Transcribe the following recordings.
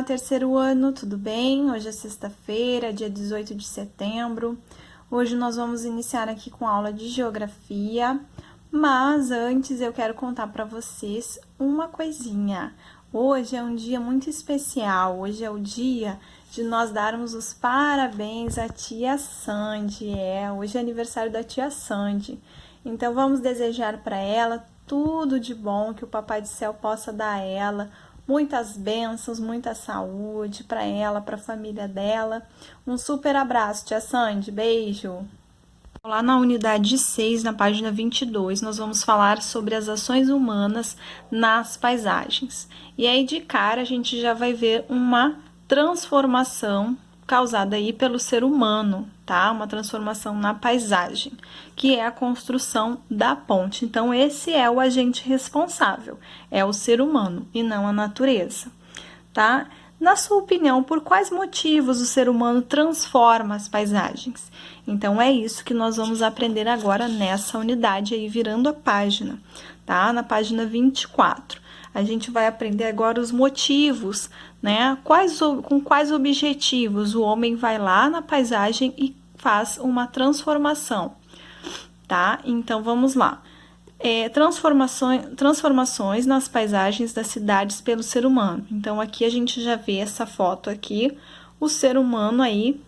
terceiro ano, tudo bem? Hoje é sexta-feira, dia 18 de setembro. Hoje nós vamos iniciar aqui com a aula de geografia, mas antes eu quero contar para vocês uma coisinha. Hoje é um dia muito especial, hoje é o dia de nós darmos os parabéns à tia Sandy. Hoje é aniversário da tia Sandy. Então vamos desejar para ela tudo de bom, que o Papai do Céu possa dar a ela muitas bênçãos, muita saúde para ela, para a família dela. Um super abraço, tia Sandy, beijo! Lá na unidade 6, na página 22, nós vamos falar sobre as ações humanas nas paisagens. E aí, de cara, a gente já vai ver uma transformação causada aí pelo ser humano, tá? Uma transformação na paisagem, que é a construção da ponte. Então, esse é o agente responsável, é o ser humano e não a natureza, tá? Na sua opinião, por quais motivos o ser humano transforma as paisagens? Então, é isso que nós vamos aprender agora nessa unidade aí, virando a página, tá? Na página 24. A gente vai aprender agora os motivos, né? Com quais objetivos o homem vai lá na paisagem e faz uma transformação, tá? Então, vamos lá. Transformações nas paisagens das cidades pelo ser humano. Então, aqui a gente já vê essa foto aqui, o ser humano aí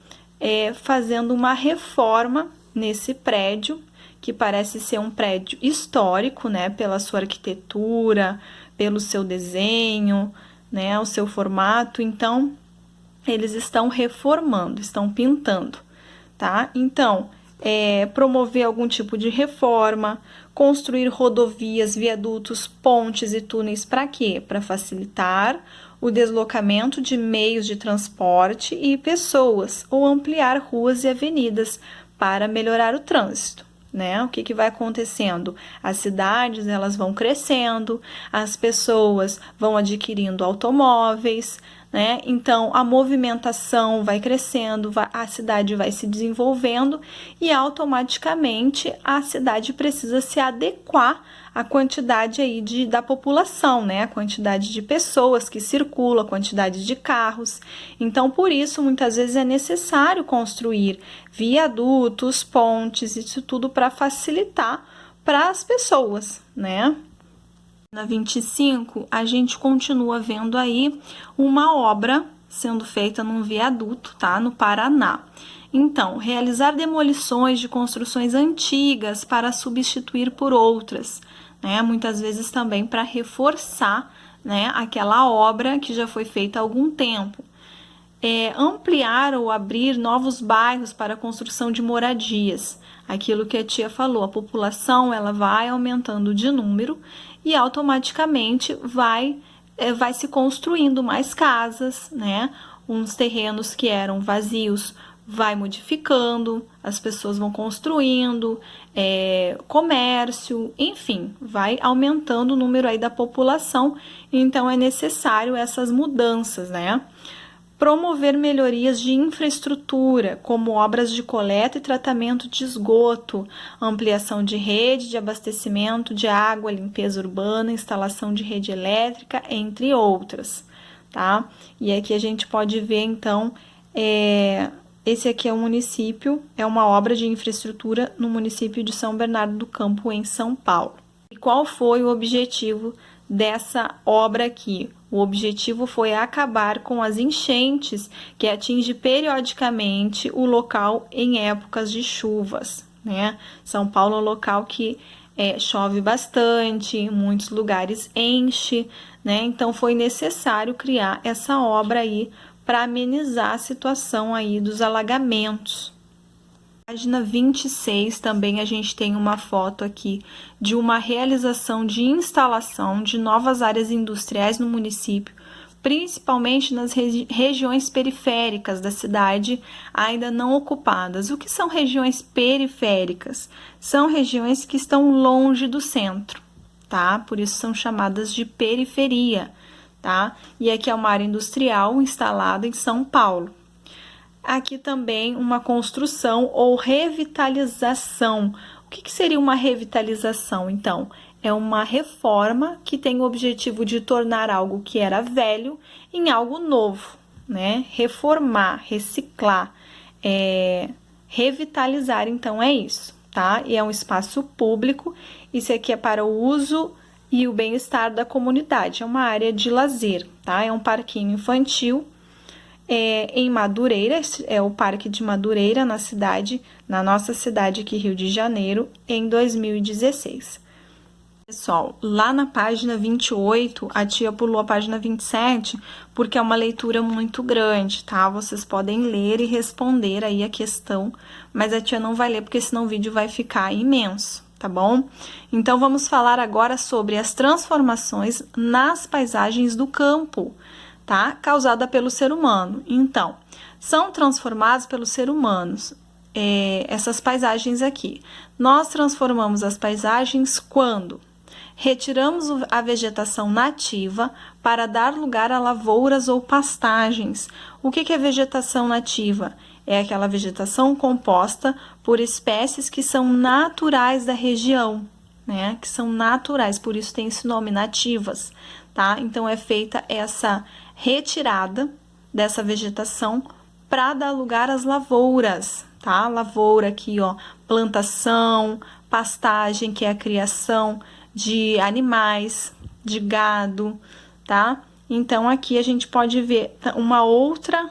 fazendo uma reforma nesse prédio, que parece ser um prédio histórico, né? Pela sua arquitetura, pelo seu desenho, né? O seu formato. Então, eles estão reformando, estão pintando, tá? Então, promover algum tipo de reforma, construir rodovias, viadutos, pontes e túneis para quê? Para facilitar o deslocamento de meios de transporte e pessoas, ou ampliar ruas e avenidas para melhorar o trânsito, né? O que vai acontecendo? As cidades, elas vão crescendo, as pessoas vão adquirindo automóveis, né? Então, a movimentação vai crescendo, a cidade vai se desenvolvendo e automaticamente a cidade precisa se adequar à quantidade aí da população, né? A quantidade de pessoas que circulam, a quantidade de carros. Então, por isso, muitas vezes é necessário construir viadutos, pontes, isso tudo para facilitar para as pessoas, né? Na 25, a gente continua vendo aí uma obra sendo feita num viaduto, tá? No Paraná. Então, realizar demolições de construções antigas para substituir por outras, né? Muitas vezes também para reforçar, né, aquela obra que já foi feita há algum tempo. Ampliar ou abrir novos bairros para a construção de moradias. Aquilo que a tia falou, a população ela vai aumentando de número e automaticamente vai se construindo mais casas, né? Uns terrenos que eram vazios vai modificando, as pessoas vão construindo, comércio, enfim, vai aumentando o número aí da população, então é necessário essas mudanças, né? Promover melhorias de infraestrutura, como obras de coleta e tratamento de esgoto, ampliação de rede de abastecimento de água, limpeza urbana, instalação de rede elétrica, entre outras, tá? E aqui a gente pode ver, então, esse aqui é um município, é uma obra de infraestrutura no município de São Bernardo do Campo, em São Paulo. E qual foi o objetivo dessa obra aqui? O objetivo foi acabar com as enchentes que atingem periodicamente o local em épocas de chuvas, né? São Paulo é um local que chove bastante, em muitos lugares enche, né? Então foi necessário criar essa obra aí para amenizar a situação aí dos alagamentos. Página 26, também a gente tem uma foto aqui de uma realização de instalação de novas áreas industriais no município, principalmente nas regiões periféricas da cidade ainda não ocupadas. O que são regiões periféricas? São regiões que estão longe do centro, tá? Por isso são chamadas de periferia, tá? E aqui é uma área industrial instalada em São Paulo. Aqui também uma construção ou revitalização. O que seria uma revitalização, então? É uma reforma que tem o objetivo de tornar algo que era velho em algo novo, né? Reformar, reciclar, revitalizar, então é isso, tá? E é um espaço público, isso aqui é para o uso e o bem-estar da comunidade, é uma área de lazer, tá? É um parquinho infantil em Madureira, é o Parque de Madureira, na nossa cidade aqui, Rio de Janeiro, em 2016. Pessoal, lá na página 28, a tia pulou a página 27, porque é uma leitura muito grande, tá? Vocês podem ler e responder aí a questão, mas a tia não vai ler, porque senão o vídeo vai ficar imenso, tá bom? Então, vamos falar agora sobre as transformações nas paisagens do campo, tá? Causada pelo ser humano. Então, são transformados pelos seres humanos essas paisagens aqui. Nós transformamos as paisagens quando retiramos a vegetação nativa para dar lugar a lavouras ou pastagens. O que é vegetação nativa? É aquela vegetação composta por espécies que são naturais da região, né? Que são naturais, por isso tem esse nome, nativas, tá? Então, é feita essa retirada dessa vegetação para dar lugar às lavouras, tá? Lavoura aqui, ó, plantação, pastagem, que é a criação de animais, de gado, tá? Então, aqui a gente pode ver uma outra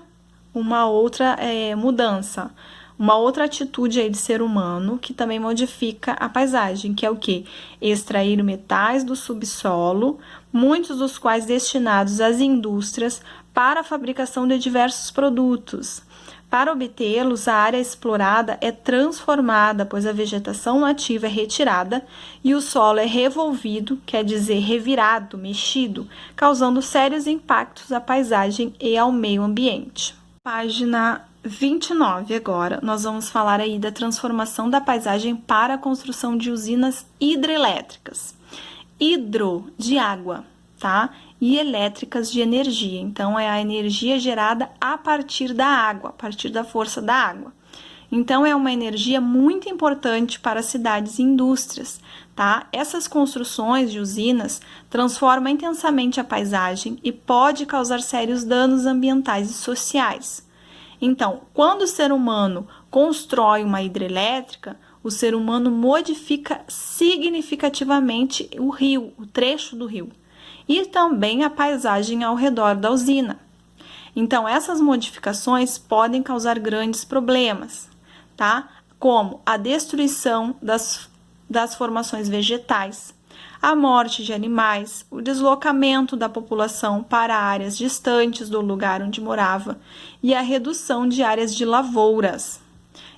mudança, uma outra atitude aí de ser humano que também modifica a paisagem, que é o quê? Extrair metais do subsolo, muitos dos quais destinados às indústrias para a fabricação de diversos produtos. Para obtê-los, a área explorada é transformada, pois a vegetação nativa é retirada e o solo é revolvido, quer dizer, revirado, mexido, causando sérios impactos à paisagem e ao meio ambiente. Página 29 agora, nós vamos falar aí da transformação da paisagem para a construção de usinas hidrelétricas. Hidro, de água, tá? E elétricas, de energia. Então, é a energia gerada a partir da água, a partir da força da água. Então, é uma energia muito importante para cidades e indústrias, tá? Essas construções de usinas transformam intensamente a paisagem e pode causar sérios danos ambientais e sociais. Então, quando o ser humano constrói uma hidrelétrica, o ser humano modifica significativamente o rio, o trecho do rio, e também a paisagem ao redor da usina. Então, essas modificações podem causar grandes problemas, tá? Como a destruição das formações vegetais, a morte de animais, o deslocamento da população para áreas distantes do lugar onde morava e a redução de áreas de lavouras.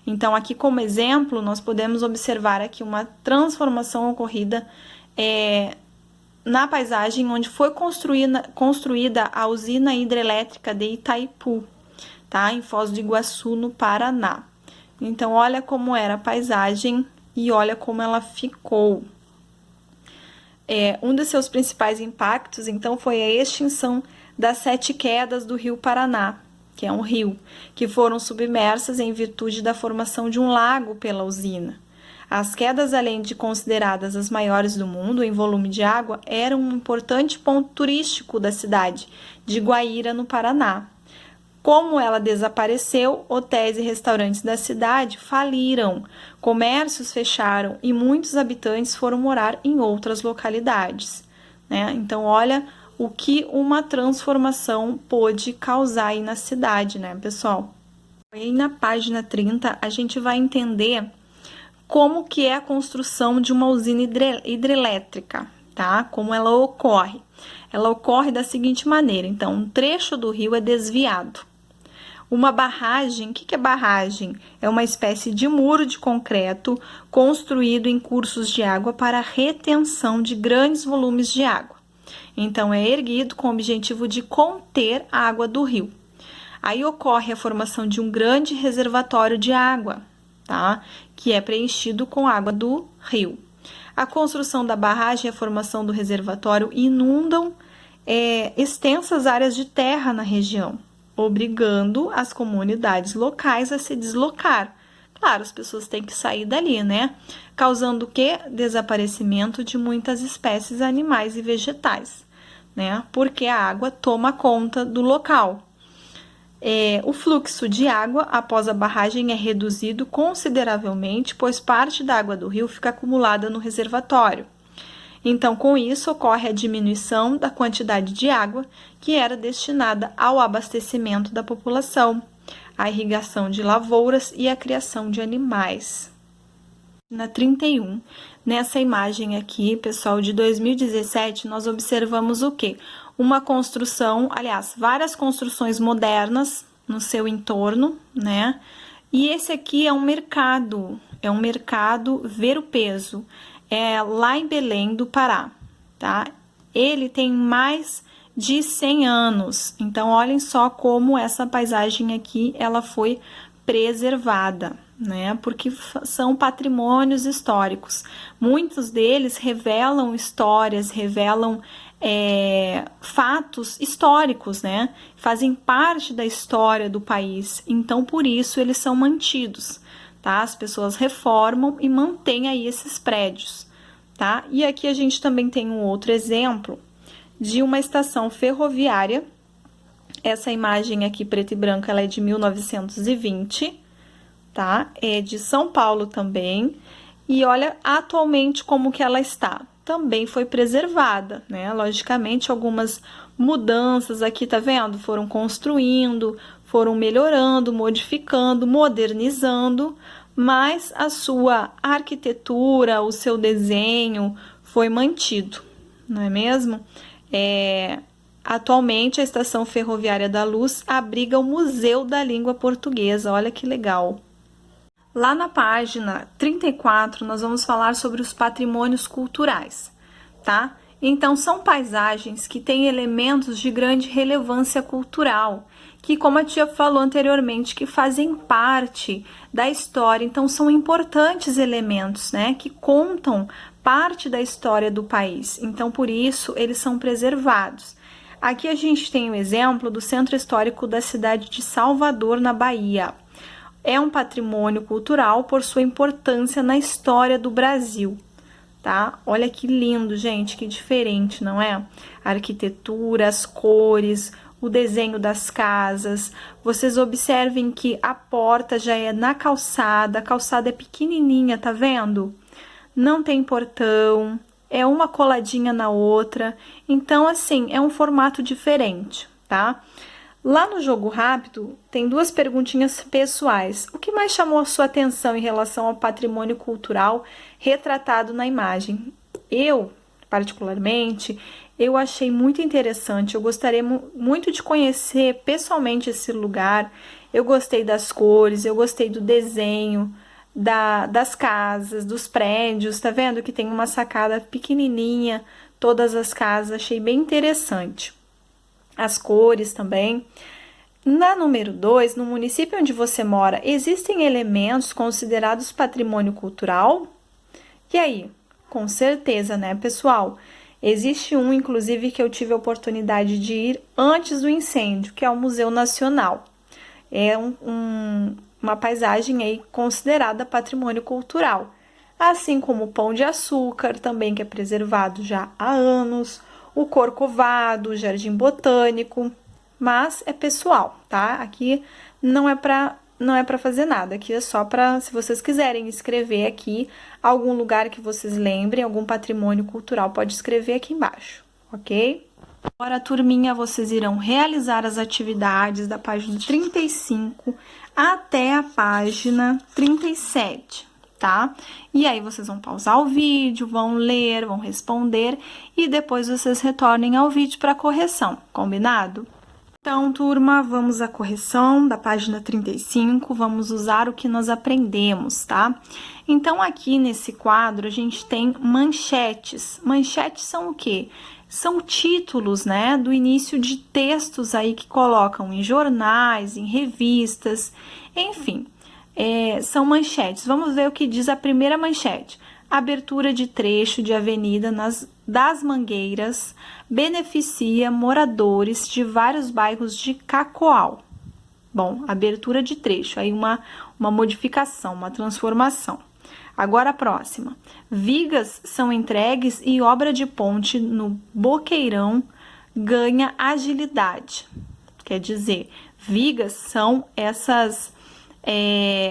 Então, aqui como exemplo, nós podemos observar aqui uma transformação ocorrida na paisagem onde foi construída a usina hidrelétrica de Itaipu, tá? Em Foz do Iguaçu, no Paraná. Então, olha como era a paisagem e olha como ela ficou. Um dos seus principais impactos, então, foi a extinção das 7 quedas do rio Paraná, que é um rio, que foram submersas em virtude da formação de um lago pela usina. As quedas, além de consideradas as maiores do mundo em volume de água, eram um importante ponto turístico da cidade de Guaíra, no Paraná. Como ela desapareceu, hotéis e restaurantes da cidade faliram, comércios fecharam e muitos habitantes foram morar em outras localidades, né? Então, olha o que uma transformação pôde causar aí na cidade, né, pessoal? E na página 30, a gente vai entender como que é a construção de uma usina hidrelétrica, tá? Como ela ocorre. Ela ocorre da seguinte maneira, então, um trecho do rio é desviado. Uma barragem, o que é barragem? É uma espécie de muro de concreto construído em cursos de água para a retenção de grandes volumes de água. Então, é erguido com o objetivo de conter a água do rio. Aí ocorre a formação de um grande reservatório de água, tá? Que é preenchido com água do rio. A construção da barragem e a formação do reservatório inundam extensas áreas de terra na região, obrigando as comunidades locais a se deslocar. claro, as pessoas têm que sair dali, né? Causando o quê? Desaparecimento de muitas espécies animais e vegetais, né? Porque a água toma conta do local. O fluxo de água após a barragem é reduzido consideravelmente, pois parte da água do rio fica acumulada no reservatório. Então, com isso, ocorre a diminuição da quantidade de água que era destinada ao abastecimento da população, à irrigação de lavouras e à criação de animais. Na 31, nessa imagem aqui, pessoal, de 2017, nós observamos o quê? Uma construção, aliás, várias construções modernas no seu entorno, né? E esse aqui é um mercado ver-o-peso, lá em Belém do Pará, tá? Ele tem mais de 100 anos, então olhem só como essa paisagem aqui, ela foi preservada, né? Porque são patrimônios históricos. Muitos deles revelam histórias, revelam fatos históricos, né? Fazem parte da história do país, então por isso eles são mantidos, tá? As pessoas reformam e mantêm aí esses prédios, tá? E aqui a gente também tem um outro exemplo de uma estação ferroviária. Essa imagem aqui, preta e branca, ela é de 1920, tá? É de São Paulo também. E olha atualmente como que ela está. Também foi preservada, né? Logicamente, algumas mudanças aqui, tá vendo? Foram construindo, foram melhorando, modificando, modernizando, mas a sua arquitetura, o seu desenho foi mantido, não é mesmo? Atualmente, a Estação Ferroviária da Luz abriga o Museu da Língua Portuguesa, olha que legal. Lá na página 34, nós vamos falar sobre os patrimônios culturais, tá? Então, são paisagens que têm elementos de grande relevância cultural, que, como a tia falou anteriormente, que fazem parte da história. Então, são importantes elementos, né, que contam parte da história do país. Então, por isso, eles são preservados. Aqui a gente tem o exemplo do Centro Histórico da cidade de Salvador, na Bahia. É um patrimônio cultural por sua importância na história do Brasil, tá? Olha que lindo, gente, que diferente, não é? A arquitetura, as cores, o desenho das casas. Vocês observem que a porta já é na calçada, a calçada é pequenininha, tá vendo? Não tem portão, é uma coladinha na outra. Então, assim, é um formato diferente, tá? Lá no Jogo Rápido, tem duas perguntinhas pessoais. O que mais chamou a sua atenção em relação ao patrimônio cultural retratado na imagem? Eu, particularmente, eu achei muito interessante. Eu gostaria muito de conhecer pessoalmente esse lugar. Eu gostei das cores, eu gostei do desenho, das casas, dos prédios. Tá vendo que tem uma sacada pequenininha, todas as casas. Achei bem interessante. As cores também. Na número 2, no município onde você mora, existem elementos considerados patrimônio cultural? E aí? Com certeza, né, pessoal? Existe um, inclusive, que eu tive a oportunidade de ir antes do incêndio, que é o Museu Nacional. É uma paisagem aí considerada patrimônio cultural. Assim como o Pão de Açúcar, também que é preservado já há anos, o Corcovado, o Jardim Botânico, mas é pessoal, tá? Aqui não é para fazer nada, aqui é só para, se vocês quiserem escrever aqui algum lugar que vocês lembrem, algum patrimônio cultural, pode escrever aqui embaixo, ok? Agora, turminha, vocês irão realizar as atividades da página 35 até a página 37. Tá? E aí vocês vão pausar o vídeo, vão ler, vão responder e depois vocês retornem ao vídeo para correção, combinado? Então, turma, vamos à correção da página 35, vamos usar o que nós aprendemos, tá? Então, aqui nesse quadro, a gente tem manchetes. Manchetes são o quê? São títulos, né, do início de textos aí que colocam em jornais, em revistas, enfim. São manchetes. Vamos ver o que diz a primeira manchete. Abertura de trecho de avenida das Mangueiras beneficia moradores de vários bairros de Cacoal. Bom, abertura de trecho. Aí uma uma modificação, uma transformação. Agora a próxima. Vigas são entregues e obra de ponte no boqueirão ganha agilidade. Quer dizer, vigas são essas,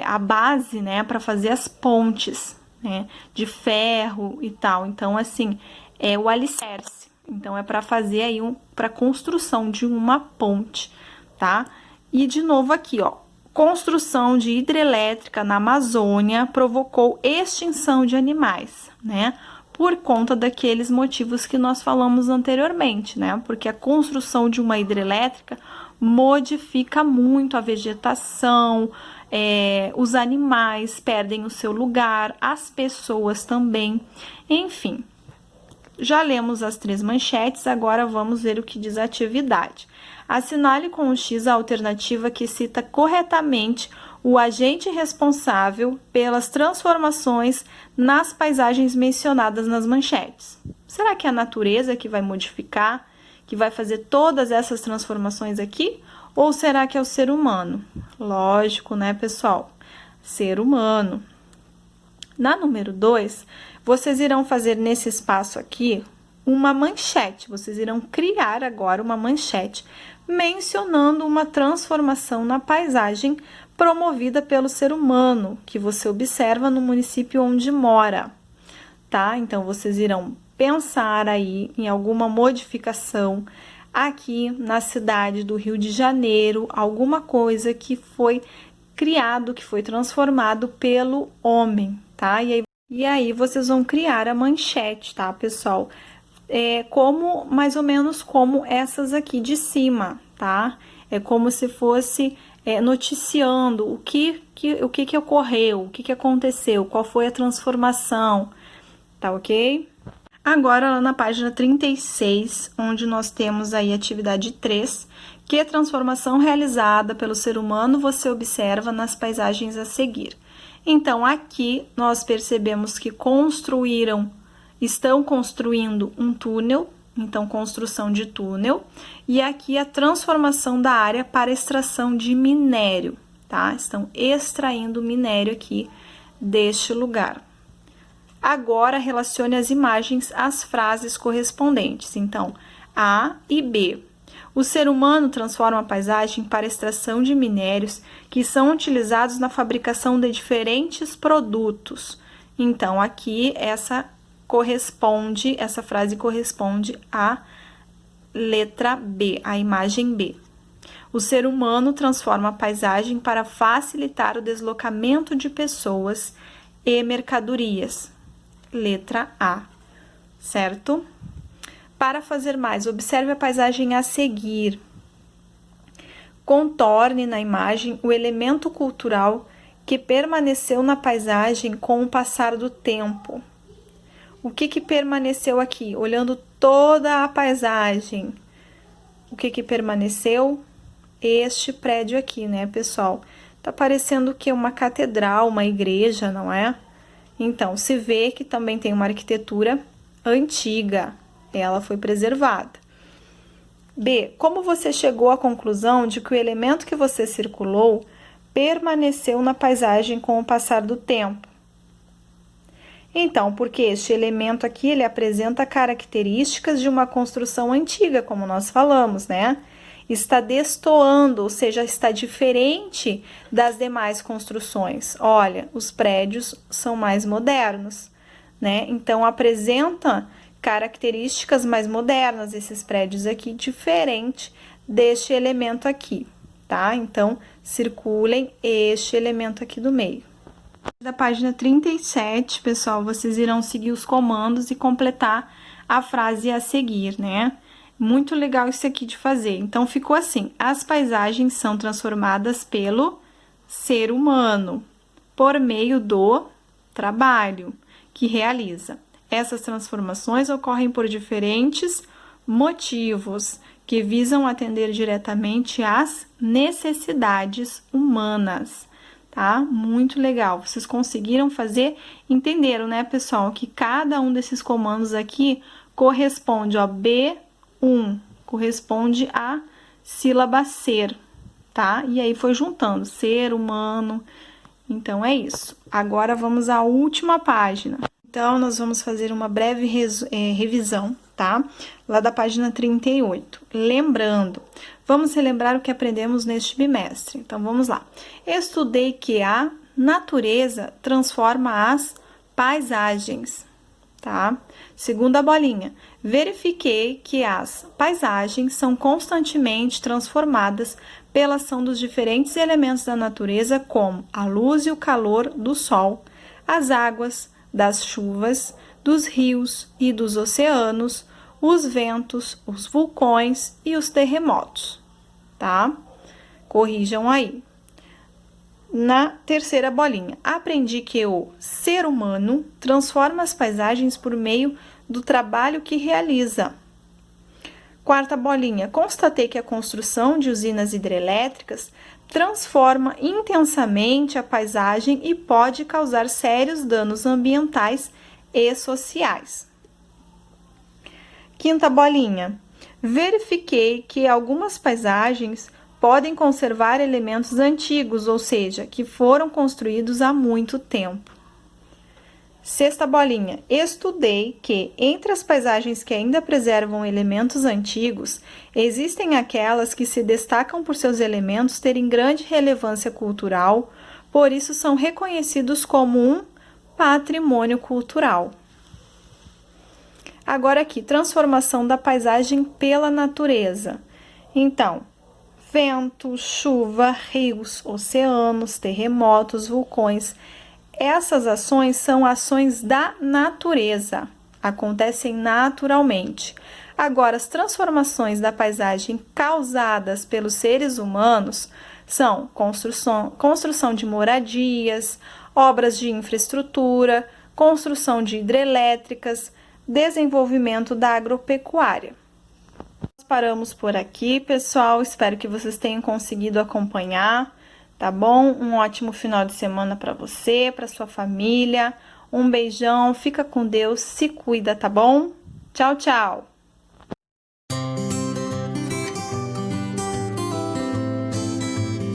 a base, né, para fazer as pontes, né, de ferro e tal. Então, assim, é o alicerce. Então, é para fazer aí para construção de uma ponte, tá? E de novo aqui, ó, construção de hidrelétrica na Amazônia provocou extinção de animais, né? Por conta daqueles motivos que nós falamos anteriormente, né? Porque a construção de uma hidrelétrica modifica muito a vegetação, os animais perdem o seu lugar, as pessoas também, enfim. Já lemos as 3 manchetes, agora vamos ver o que diz a atividade. Assinale com o X a alternativa que cita corretamente o agente responsável pelas transformações nas paisagens mencionadas nas manchetes. Será que é a natureza que vai modificar, que vai fazer todas essas transformações aqui? Ou será que é o ser humano? Lógico, né, pessoal? Ser humano. Na número 2, vocês irão fazer nesse espaço aqui uma manchete. Vocês irão criar agora uma manchete mencionando uma transformação na paisagem promovida pelo ser humano, que você observa no município onde mora, tá? Então, vocês irão pensar aí em alguma modificação aqui na cidade do Rio de Janeiro, alguma coisa que foi criado, que foi transformado pelo homem, tá? E aí vocês vão criar a manchete, tá, pessoal? Como, mais ou menos como essas aqui de cima, tá? É como se fosse noticiando o que ocorreu, o que aconteceu, qual foi a transformação, tá ok? Agora, lá na página 36, onde nós temos aí a atividade 3, que é transformação realizada pelo ser humano você observa nas paisagens a seguir. Então, aqui nós percebemos que estão construindo um túnel, então construção de túnel, e aqui a transformação da área para extração de minério, tá? Estão extraindo minério aqui deste lugar. Agora, relacione as imagens às frases correspondentes. Então, A e B. O ser humano transforma a paisagem para extração de minérios que são utilizados na fabricação de diferentes produtos. Então, aqui essa frase corresponde à letra B, a imagem B. O ser humano transforma a paisagem para facilitar o deslocamento de pessoas e mercadorias. Letra A, certo? Para fazer mais, observe a paisagem a seguir. Contorne na imagem o elemento cultural que permaneceu na paisagem com o passar do tempo. O que permaneceu aqui? Olhando toda a paisagem. O que permaneceu? Este prédio aqui, né, pessoal? Tá parecendo que é uma catedral, uma igreja, não é? Então, se vê que também tem uma arquitetura antiga. Ela foi preservada. B. Como você chegou à conclusão de que o elemento que você circulou permaneceu na paisagem com o passar do tempo? Então, porque este elemento aqui, ele apresenta características de uma construção antiga, como nós falamos, né? Está destoando, ou seja, está diferente das demais construções. Olha, os prédios são mais modernos, né? Então, apresenta características mais modernas, esses prédios aqui, diferente deste elemento aqui, tá? Então, circulem este elemento aqui do meio. Da página 37, pessoal, vocês irão seguir os comandos e completar a frase a seguir, né? Muito legal isso aqui de fazer. Então, ficou assim: as paisagens são transformadas pelo ser humano, por meio do trabalho que realiza. Essas transformações ocorrem por diferentes motivos que visam atender diretamente às necessidades humanas, tá? Muito legal. Vocês conseguiram fazer? Entenderam, né, pessoal? Que cada um desses comandos aqui corresponde, ó, B1, corresponde à sílaba ser, tá? E aí foi juntando ser humano, Então, é isso. Agora, vamos à última página. Então, nós vamos fazer uma breve revisão, tá? Lá da página 38. Lembrando, vamos relembrar o que aprendemos neste bimestre. Então, vamos lá. Estudei que a natureza transforma as paisagens, tá? Segunda bolinha. Verifiquei que as paisagens são constantemente transformadas pela ação dos diferentes elementos da natureza, como a luz e o calor do sol, as águas das chuvas, dos rios e dos oceanos, os ventos, os vulcões e os terremotos, tá? Corrijam aí. Na terceira bolinha, aprendi que o ser humano transforma as paisagens por meio do trabalho que realiza. Quarta bolinha, constatei que a construção de usinas hidrelétricas transforma intensamente a paisagem e pode causar sérios danos ambientais e sociais. Quinta bolinha, verifiquei que algumas paisagens podem conservar elementos antigos, ou seja, que foram construídos há muito tempo. Sexta bolinha, estudei que, entre as paisagens que ainda preservam elementos antigos, existem aquelas que se destacam por seus elementos terem grande relevância cultural, por isso são reconhecidos como um patrimônio cultural. Agora aqui, transformação da paisagem pela natureza. Então, vento, chuva, rios, oceanos, terremotos, vulcões. Essas ações são ações da natureza, acontecem naturalmente. Agora, as transformações da paisagem causadas pelos seres humanos são construção de moradias, obras de infraestrutura, construção de hidrelétricas, desenvolvimento da agropecuária. Nós paramos por aqui, pessoal. Espero que vocês tenham conseguido acompanhar. Tá bom? Um ótimo final de semana para você, para sua família. Um beijão, fica com Deus, se cuida, tá bom? Tchau, tchau!